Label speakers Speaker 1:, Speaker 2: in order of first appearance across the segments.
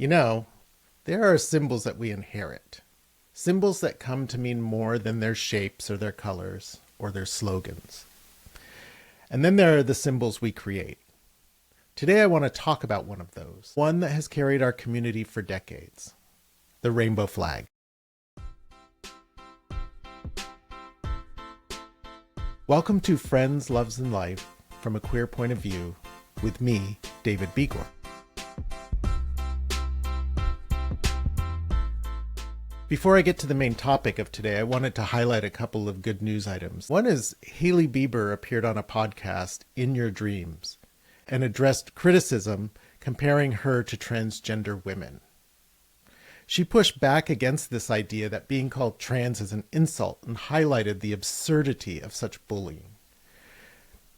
Speaker 1: You know, there are symbols that we inherit. Symbols that come to mean more than their shapes or their colors or their slogans. And then there are the symbols we create. Today I want to talk about one of those, one that has carried our community for decades, the rainbow flag. Welcome to Friends, Loves, and Life from a Queer Point of View with me, David Begor. Before I get to the main topic of today, I wanted to highlight a couple of good news items. One is Hailey Bieber appeared on a podcast, In Your Dreams, and addressed criticism comparing her to transgender women. She pushed back against this idea that being called trans is an insult and highlighted the absurdity of such bullying.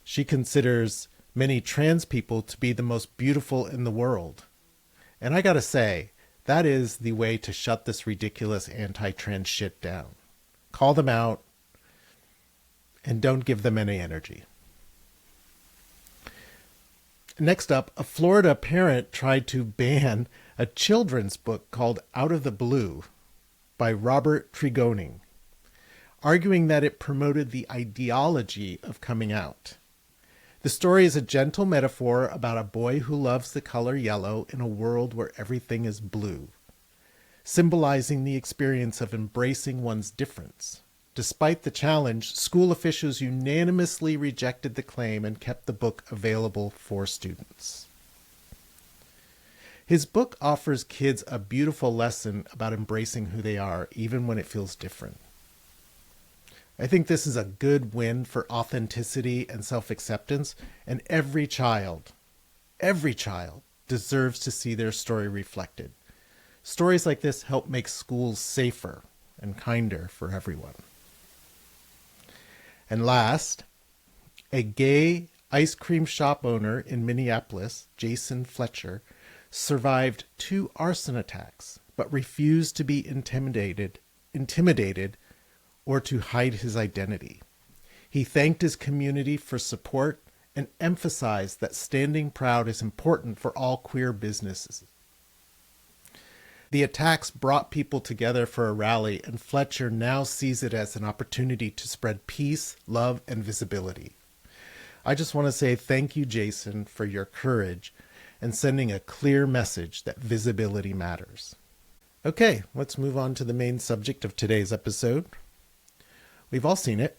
Speaker 1: She considers many trans people to be the most beautiful in the world. And I gotta say, that is the way to shut this ridiculous anti-trans shit down. Call them out and don't give them any energy. Next up, a Florida parent tried to ban a children's book called Out of the Blue by Robert Trigoning, arguing that it promoted the ideology of coming out. The story is a gentle metaphor about a boy who loves the color yellow in a world where everything is blue, symbolizing the experience of embracing one's difference. Despite the challenge, school officials unanimously rejected the claim and kept the book available for students. His book offers kids a beautiful lesson about embracing who they are, even when it feels different. I think this is a good win for authenticity and self-acceptance, and every child deserves to see their story reflected. Stories like this help make schools safer and kinder for everyone. And last, a gay ice cream shop owner in Minneapolis, Jason Fletcher, survived 2 arson attacks, but refused to be intimidated or to hide his identity. He thanked his community for support and emphasized that standing proud is important for all queer businesses. The attacks brought people together for a rally, and Fletcher now sees it as an opportunity to spread peace, love, and visibility. I just want to say thank you, Jason, for your courage and sending a clear message that visibility matters. Okay, let's move on to the main subject of today's episode. We've all seen it.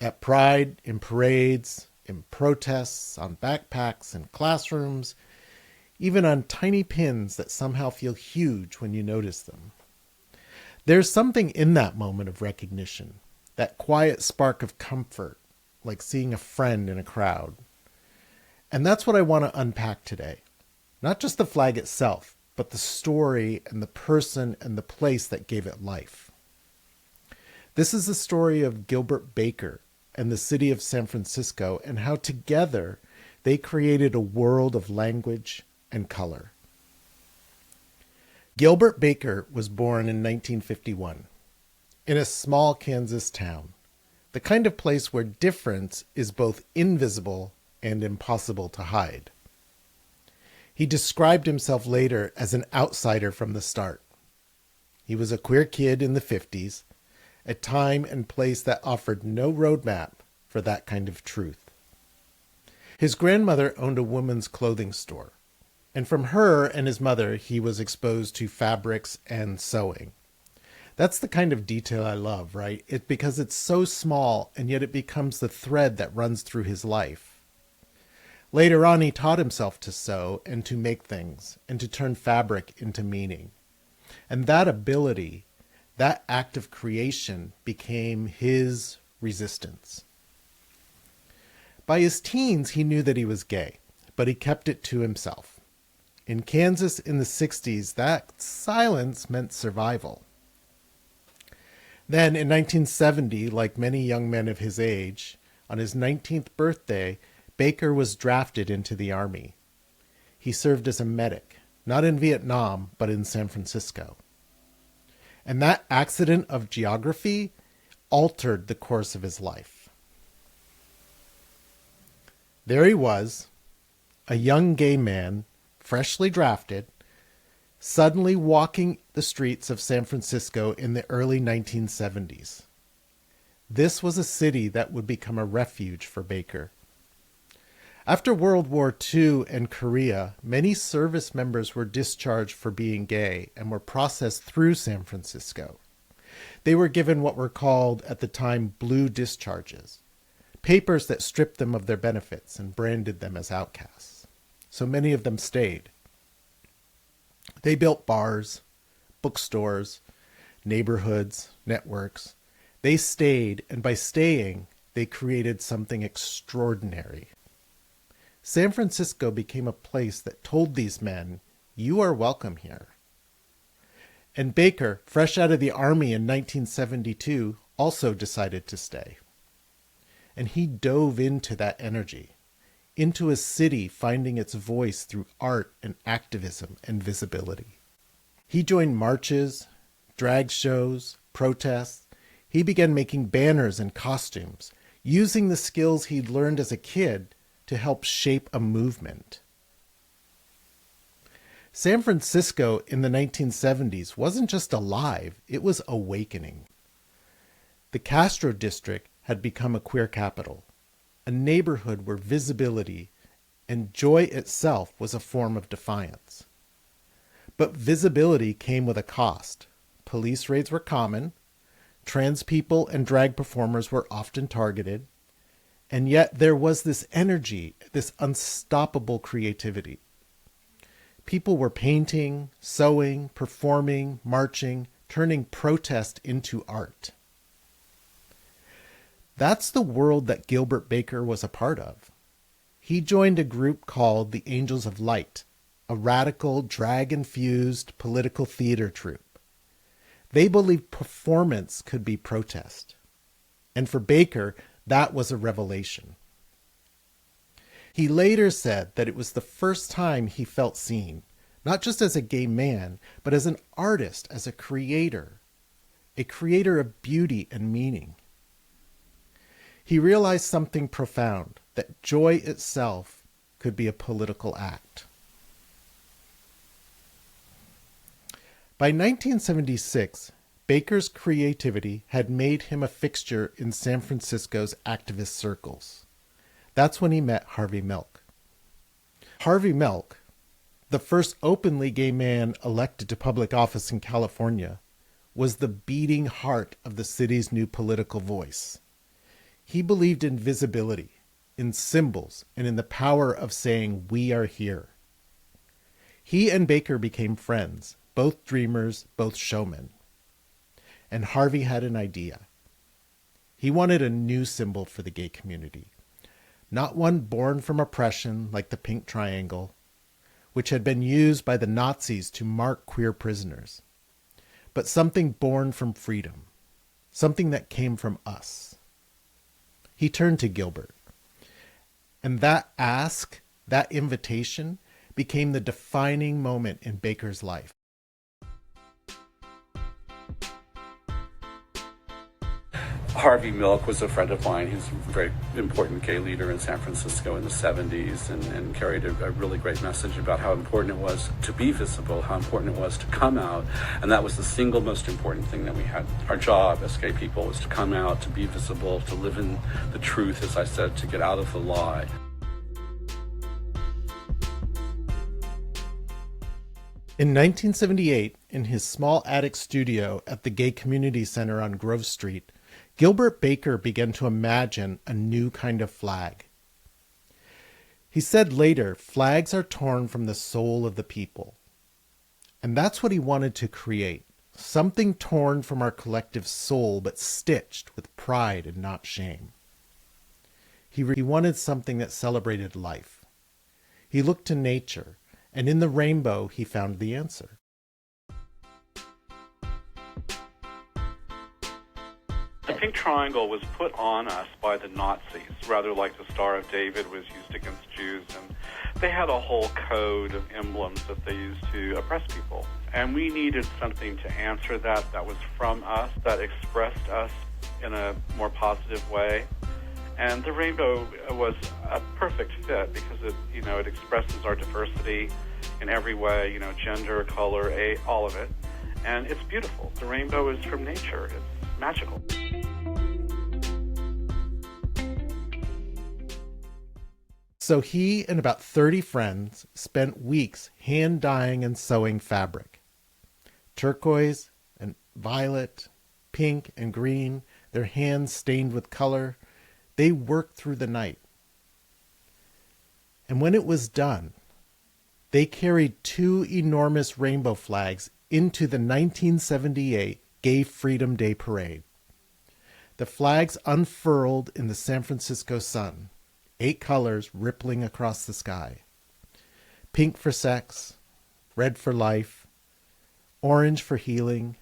Speaker 1: At Pride, in parades, in protests, on backpacks, in classrooms, even on tiny pins that somehow feel huge when you notice them. There's something in that moment of recognition, that quiet spark of comfort, like seeing a friend in a crowd. And that's what I want to unpack today. Not just the flag itself, but the story and the person and the place that gave it life. This is the story of Gilbert Baker and the city of San Francisco, and how together they created a world of language and color. Gilbert Baker was born in 1951 in a small Kansas town, the kind of place where difference is both invisible and impossible to hide. He described himself later as an outsider from the start. He was a queer kid in the 50s, a time and place that offered no roadmap for that kind of truth. His grandmother owned a women's clothing store, and from her and his mother he was exposed to fabrics and sewing. That's the kind of detail I love, right? Because it's so small, and yet it becomes the thread that runs through his life. Later on, he taught himself to sew and to make things, and to turn fabric into meaning. And that ability, that act of creation, became his resistance. By his teens, he knew that he was gay, but he kept it to himself. In Kansas in the 60s, that silence meant survival. Then in 1970, like many young men of his age, on his 19th birthday, Baker was drafted into the Army. He served as a medic, not in Vietnam, but in San Francisco. And that accident of geography altered the course of his life. There he was, a young gay man, freshly drafted, suddenly walking the streets of San Francisco in the early 1970s. This was a city that would become a refuge for Baker. After World War II and Korea, many service members were discharged for being gay and were processed through San Francisco. They were given what were called, at the time, blue discharges, papers that stripped them of their benefits and branded them as outcasts. So many of them stayed. They built bars, bookstores, neighborhoods, networks. They stayed, and by staying, they created something extraordinary. San Francisco became a place that told these men, "You are welcome here." And Baker, fresh out of the army in 1972, also decided to stay. And he dove into that energy, into a city finding its voice through art and activism and visibility. He joined marches, drag shows, protests. He began making banners and costumes, using the skills he'd learned as a kid to help shape a movement. San Francisco in the 1970s wasn't just alive, it was awakening. The Castro district had become a queer capital, a neighborhood where visibility and joy itself was a form of defiance. But visibility came with a cost. Police raids were common, trans people and drag performers were often targeted, and yet there was this energy, this unstoppable creativity. People were painting, sewing, performing, marching, turning protest into art. That's the world that Gilbert Baker was a part of. He joined a group called the Angels of Light, a radical, drag-infused political theater troupe. They believed performance could be protest. And for Baker, that was a revelation. He later said that it was the first time he felt seen, not just as a gay man, but as an artist, as a creator of beauty and meaning. He realized something profound, that joy itself could be a political act. By 1976, Baker's creativity had made him a fixture in San Francisco's activist circles. That's when he met Harvey Milk. Harvey Milk, the first openly gay man elected to public office in California, was the beating heart of the city's new political voice. He believed in visibility, in symbols, and in the power of saying, "We are here." He and Baker became friends, both dreamers, both showmen. And Harvey had an idea. He wanted a new symbol for the gay community, not one born from oppression like the pink triangle, which had been used by the Nazis to mark queer prisoners, but something born from freedom, something that came from us. He turned to Gilbert, and that ask, that invitation, became the defining moment in Baker's life.
Speaker 2: Harvey Milk was a friend of mine. He's a very important gay leader in San Francisco in the 70s and carried a really great message about how important it was to be visible, how important it was to come out. And that was the single most important thing that we had. Our job as gay people was to come out, to be visible, to live in the truth, as I said, to get out of the lie.
Speaker 1: In 1978, in his small attic studio at the Gay Community Center on Grove Street, Gilbert Baker began to imagine a new kind of flag. He said later, flags are torn from the soul of the people. And that's what he wanted to create, something torn from our collective soul, but stitched with pride and not shame. He wanted something that celebrated life. He looked to nature, and in the rainbow, he found the answer.
Speaker 2: The pink triangle was put on us by the Nazis, rather like the Star of David was used against Jews, and they had a whole code of emblems that they used to oppress people. And we needed something to answer that was from us, that expressed us in a more positive way. And the rainbow was a perfect fit because it expresses our diversity. in every way, you know, gender, color, all of it. And it's beautiful. The rainbow is from nature. It's magical.
Speaker 1: So he and about 30 friends spent weeks hand dyeing and sewing fabric. Turquoise and violet, pink and green, their hands stained with color. They worked through the night. And when it was done, they carried 2 enormous rainbow flags into the 1978 Gay Freedom Day Parade. The flags unfurled in the San Francisco sun, 8 colors rippling across the sky. Pink for sex, red for life, orange for healing,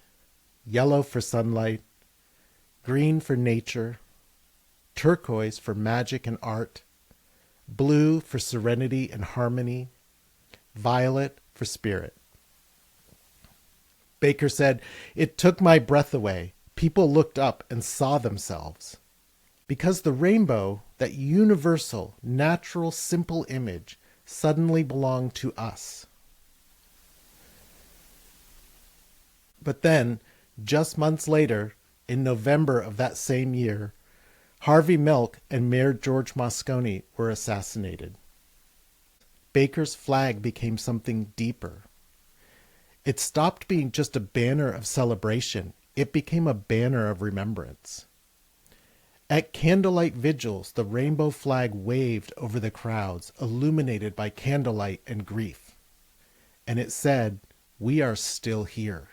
Speaker 1: yellow for sunlight, green for nature, turquoise for magic and art, blue for serenity and harmony, violet for spirit. Baker said, "It took my breath away. People looked up and saw themselves. Because the rainbow, that universal, natural, simple image, suddenly belonged to us." But then, just months later, in November of that same year, Harvey Milk and Mayor George Moscone were assassinated. Baker's flag became something deeper. It stopped being just a banner of celebration. It became a banner of remembrance. At candlelight vigils, the rainbow flag waved over the crowds, illuminated by candlelight and grief. And it said, "We are still here."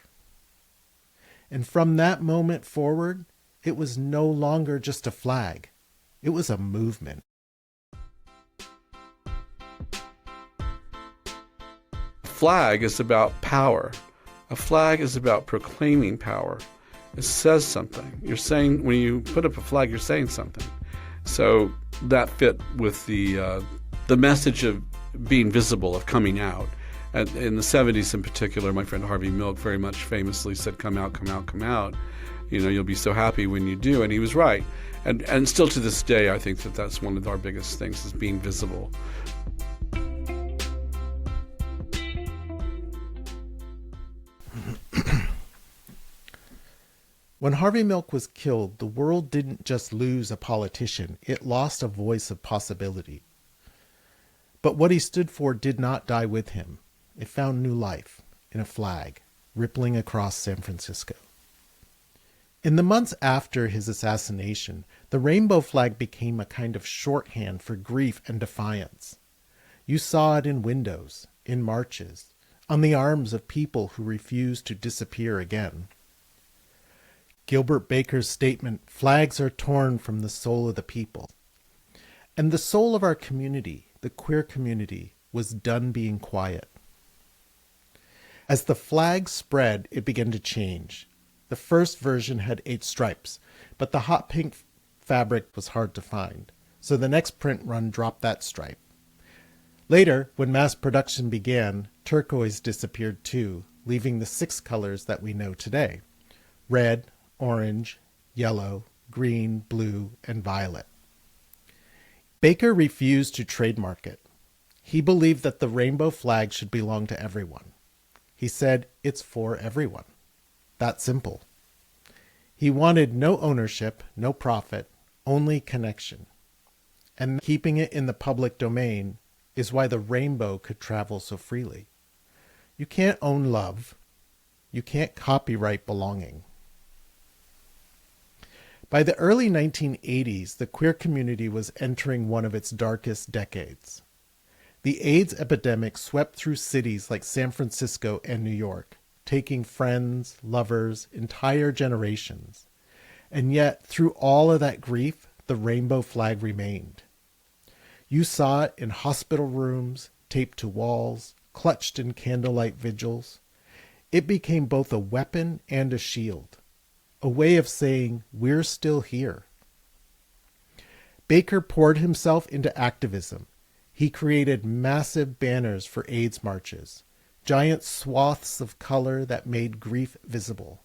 Speaker 1: And from that moment forward, it was no longer just a flag. It was a movement.
Speaker 2: Flag is about power. A flag is about proclaiming power. It says something. You're saying, when you put up a flag, you're saying something. So that fit with the message of being visible, of coming out. And in the 70s in particular, my friend Harvey Milk very much famously said, "Come out, come out, come out. You know, you'll be so happy when you do." And he was right. And still to this day, I think that that's one of our biggest things, is being visible.
Speaker 1: When Harvey Milk was killed, the world didn't just lose a politician, it lost a voice of possibility. But what he stood for did not die with him. It found new life in a flag, rippling across San Francisco. In the months after his assassination, the rainbow flag became a kind of shorthand for grief and defiance. You saw it in windows, in marches, on the arms of people who refused to disappear again. Gilbert Baker's statement, "Flags are torn from the soul of the people." And the soul of our community, the queer community, was done being quiet. As the flag spread, it began to change. The first version had 8 stripes, but the hot pink fabric was hard to find, so the next print run dropped that stripe. Later, when mass production began, turquoise disappeared too, leaving the 6 colors that we know today: red, orange, yellow, green, blue, and violet. Baker refused to trademark it. He believed that the rainbow flag should belong to everyone. He said, "It's for everyone." That simple. He wanted no ownership, no profit, only connection. And keeping it in the public domain is why the rainbow could travel so freely. You can't own love. You can't copyright belonging. By the early 1980s, the queer community was entering one of its darkest decades. The AIDS epidemic swept through cities like San Francisco and New York, taking friends, lovers, entire generations. And yet, through all of that grief, the rainbow flag remained. You saw it in hospital rooms, taped to walls, clutched in candlelight vigils. It became both a weapon and a shield, a way of saying, "We're still here." Baker poured himself into activism. He created massive banners for AIDS marches, giant swaths of color that made grief visible.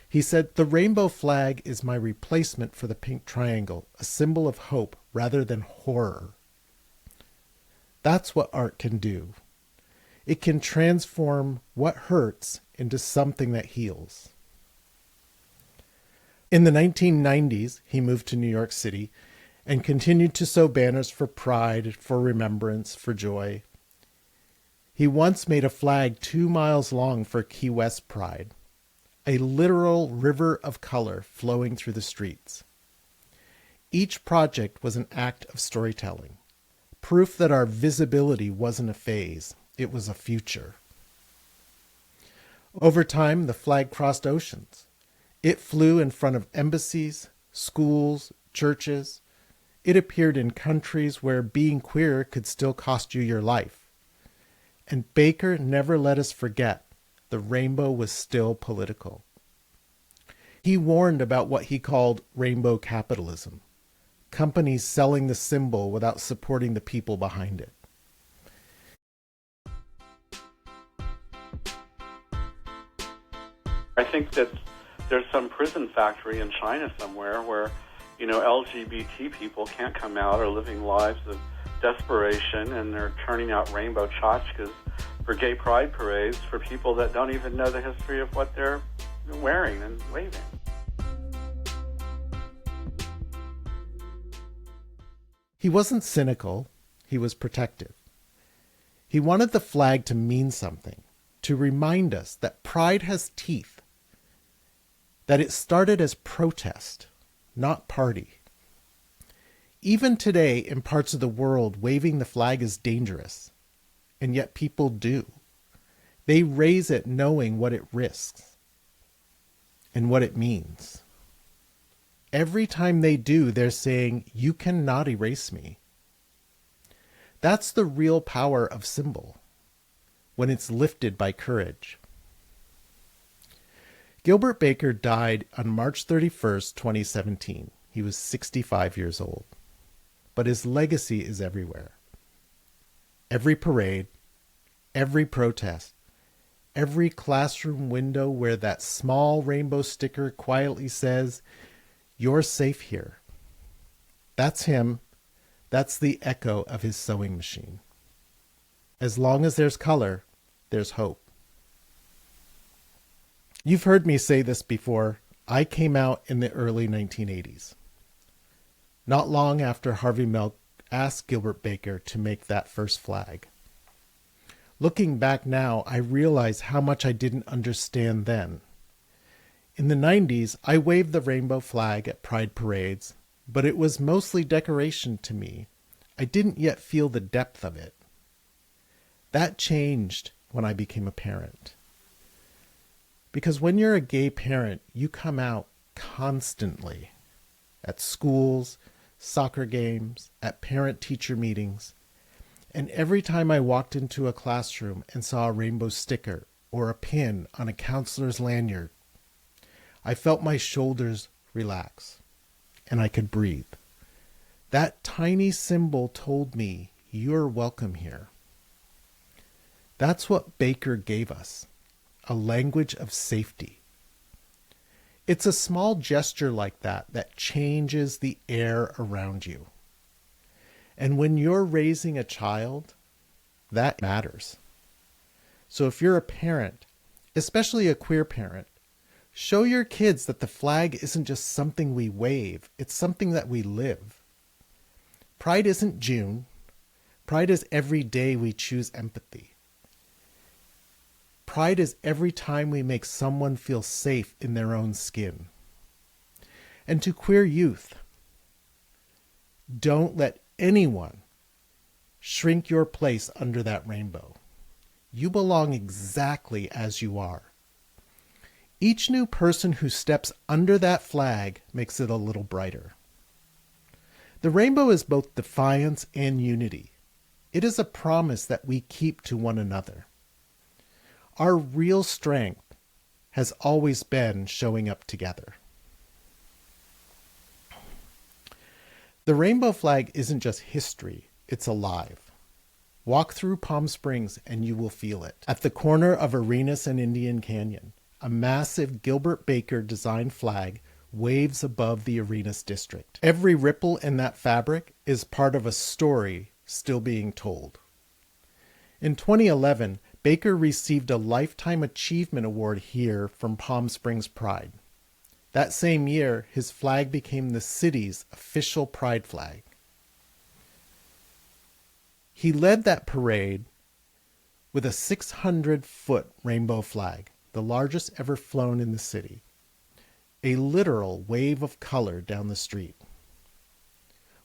Speaker 1: He said, "The rainbow flag is my replacement for the pink triangle, a symbol of hope rather than horror." That's what art can do. It can transform what hurts into something that heals. In the 1990s, he moved to New York City and continued to sew banners for pride, for remembrance, for joy. He once made a flag 2 miles long for Key West Pride, a literal river of color flowing through the streets. Each project was an act of storytelling, proof that our visibility wasn't a phase, it was a future. Over time, the flag crossed oceans. It flew in front of embassies, schools, churches. It appeared in countries where being queer could still cost you your life. And Baker never let us forget the rainbow was still political. He warned about what he called rainbow capitalism, companies selling the symbol without supporting the people behind it.
Speaker 2: I think that there's some prison factory in China somewhere where, LGBT people can't come out, are living lives of desperation, and they're turning out rainbow tchotchkes for gay pride parades for people that don't even know the history of what they're wearing and waving.
Speaker 1: He wasn't cynical, he was protective. He wanted the flag to mean something, to remind us that pride has teeth, that it started as protest, not party. Even today, in parts of the world, waving the flag is dangerous, and yet people do. They raise it knowing what it risks and what it means. Every time they do, they're saying, "You cannot erase me." That's the real power of symbol, when it's lifted by courage. Gilbert Baker died on March 31st, 2017. He was 65 years old. But his legacy is everywhere. Every parade, every protest, every classroom window where that small rainbow sticker quietly says, "You're safe here." That's him. That's the echo of his sewing machine. As long as there's color, there's hope. You've heard me say this before. I came out in the early 1980s. Not long after Harvey Milk asked Gilbert Baker to make that first flag. Looking back now, I realize how much I didn't understand then. In the 90s, I waved the rainbow flag at pride parades, but it was mostly decoration to me. I didn't yet feel the depth of it. That changed when I became a parent. Because when you're a gay parent, you come out constantly. At schools, soccer games, at parent-teacher meetings. And every time I walked into a classroom and saw a rainbow sticker or a pin on a counselor's lanyard, I felt my shoulders relax and I could breathe. That tiny symbol told me, "You're welcome here." That's what Baker gave us, a language of safety. It's a small gesture like that changes the air around you. And when you're raising a child, that matters. So if you're a parent, especially a queer parent, show your kids that the flag isn't just something we wave, it's something that we live. Pride isn't June. Pride is every day we choose empathy. Pride is every time we make someone feel safe in their own skin. And to queer youth, don't let anyone shrink your place under that rainbow. You belong exactly as you are. Each new person who steps under that flag makes it a little brighter. The rainbow is both defiance and unity. It is a promise that we keep to one another. Our real strength has always been showing up together. The rainbow flag isn't just history, it's alive. Walk through Palm Springs and you will feel it. At the corner of Arenas and Indian Canyon, a massive Gilbert Baker designed flag waves above the Arenas district. Every ripple in that fabric is part of a story still being told. In 2011, Baker received a Lifetime Achievement Award here from Palm Springs Pride. That same year, his flag became the city's official pride flag. He led that parade with a 600-foot rainbow flag, the largest ever flown in the city, a literal wave of color down the street.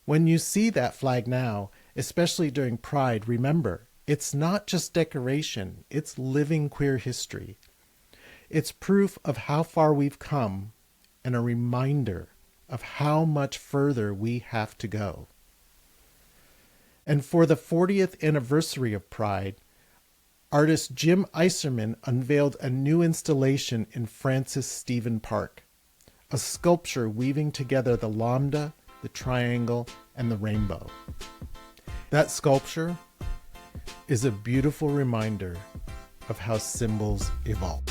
Speaker 1: When you see that flag now, especially during Pride, remember, it's not just decoration, it's living queer history. It's proof of how far we've come and a reminder of how much further we have to go. And for the 40th anniversary of Pride, artist Jim Iserman unveiled a new installation in Francis Stephen Park, a sculpture weaving together the lambda, the triangle, and the rainbow. That sculpture is a beautiful reminder of how symbols evolve.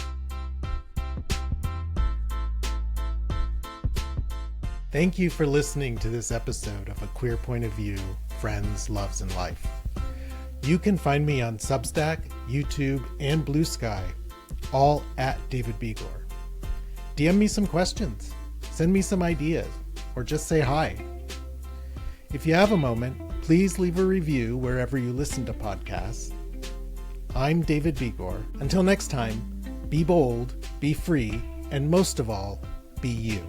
Speaker 1: Thank you for listening to this episode of A Queer Point of View, Friends, Loves, and Life. You can find me on Substack, YouTube, and Blue Sky, all at David Begor. DM me some questions, send me some ideas, or just say hi. If you have a moment, please leave a review wherever you listen to podcasts. I'm David Begor. Until next time, be bold, be free, and most of all, be you.